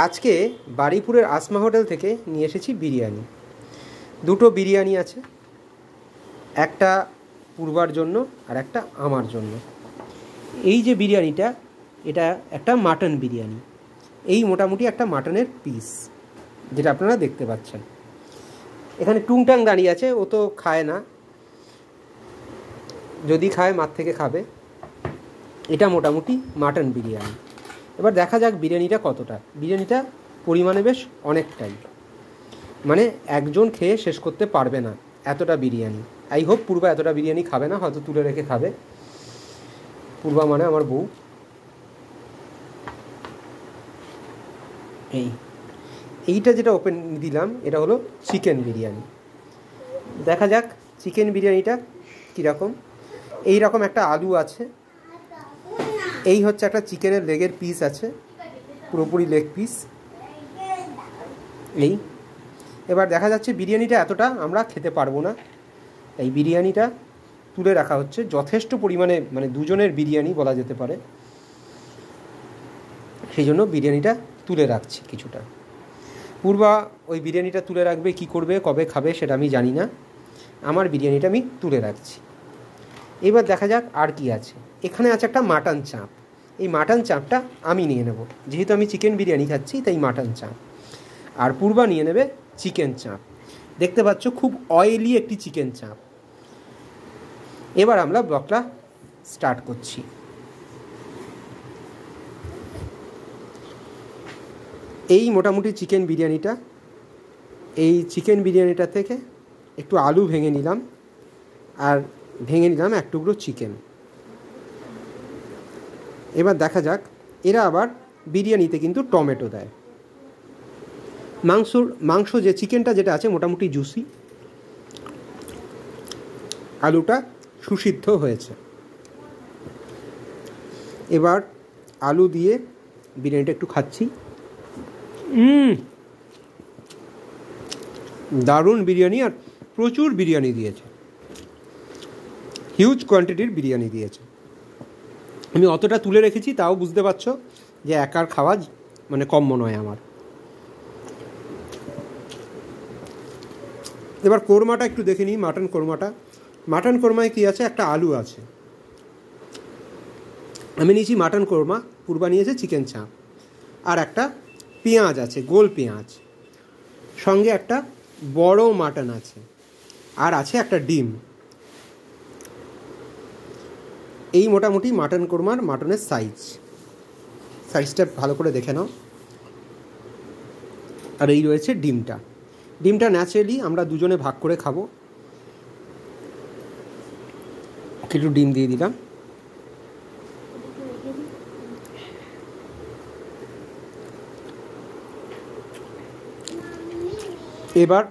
আজকে বারুইপুরের আসমা হোটেল থেকে নিয়ে এসেছি বিরিয়ানি। দুটো বিরিয়ানি আছে, একটা পূর্বার জন্য আর একটা আমার জন্য। এই যে বিরিয়ানিটা, এটা একটা মাটন বিরিয়ানি। এই মোটামুটি একটা মাটনের পিস, যেটা আপনারা দেখতে পাচ্ছেন। এখানে টুংটাং দাঁড়িয়ে আছে, ও তো খায় না, যদি খায় মার থেকে খাবে। এটা মোটামুটি মাটন বিরিয়ানি। এবার দেখা যাক বিরিয়ানিটা কতটা। বিরিয়ানিটা পরিমাণে বেশ অনেকটাই, মানে একজন খেয়ে শেষ করতে পারবে না এতটা বিরিয়ানি। আই হোপ পূর্বা এতটা বিরিয়ানি খাবে না, হয়তো তুলে রেখে খাবে। পূর্বা মানে আমার বউ। এইটা যেটা ওপেন দিলাম, এটা হলো চিকেন বিরিয়ানি। দেখা যাক চিকেন বিরিয়ানিটা কীরকম। এই রকম একটা আলু আছে, এই হচ্ছে একটা চিকেনের লেগের পিস আছে, পুরোপুরি লেগ পিস। এই এবার দেখা যাচ্ছে বিরিয়ানিটা এতটা আমরা খেতে পারবো না, এই বিরিয়ানিটা তুলে রাখা হচ্ছে যথেষ্ট পরিমাণে, মানে দুজনের বিরিয়ানি বলা যেতে পারে, সেই জন্য বিরিয়ানিটা তুলে রাখছি কিছুটা। পূর্বা ওই বিরিয়ানিটা তুলে রাখবে, কি করবে, কবে খাবে সেটা আমি জানি না। আমার বিরিয়ানিটা আমি তুলে রাখছি। এবার দেখা যাক আর কি আছে। এখানে আছে একটা মাটন চাপ। এই মাটন চাপটা আমি নিয়ে নেব, যেহেতু আমি চিকেন বিরিয়ানি খাচ্ছি তাই মাটন চাপ। আর পূর্বা নিয়ে নেবে চিকেন চাপ। দেখতে পাচ্ছ খুব অয়েলি একটি চিকেন চাপ। এবার আমরা ব্লগটা স্টার্ট করছি। এই মোটামুটি চিকেন বিরিয়ানিটা। এই চিকেন বিরিয়ানিটা থেকে একটু আলু ভেঙে নিলাম, আর ভেঙে নিলাম এক টুকরো চিকেন। এবার দেখা যাক, এরা আবার বিরিয়ানিতে কিন্তু টমেটো দেয়। মাংস যে চিকেনটা যেটা আছে মোটামুটি জুসি, আলুটা সুসিদ্ধ হয়েছে। এবার আলু দিয়ে বিরিয়ানিটা একটু খাচ্ছি। দারুণ বিরিয়ানি, আর প্রচুর বিরিয়ানি দিয়েছে, হিউজ কোয়ান্টিটির বিরিয়ানি দিয়েছে। আমি অতটা তুলে রেখেছি, তাও বুঝতে পারছো যে একার খাওয়া মানে কম মনে হয় আমার। এবার কোরমাটা একটু দেখে নিই, মাটন কোরমাটা। মাটন কোরমায় কী আছে, একটা আলু আছে। আমি নিয়েছি মাটন কোরমা, পূর্বা নিয়েছে চিকেন চাপ, আর একটা পেঁয়াজ আছে, গোল পেঁয়াজ, সঙ্গে একটা বড় মাটন আছে, আর আছে একটা ডিম। এই মোটামুটি মাটন কোরমার মাটনের সাইজটা ভালো করে দেখে নাও। আর এই রয়েছে ডিমটা। ডিমটা ন্যাচারালি আমরা দুজনে ভাগ করে খাবো। একটু ডিম দিয়ে দিলাম। এবার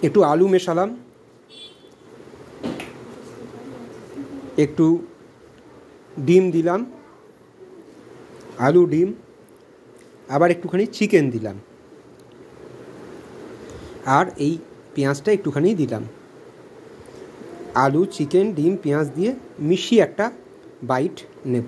একটু আলু মেশালাম, একটু ডিম দিলাম, আলু ডিম, আবার একটুখানি চিকেন দিলাম, আর এই পেঁয়াজটা একটুখানি দিলাম। আলু, চিকেন, ডিম, পেঁয়াজ দিয়ে মিশিয়ে একটা বাইট নেব।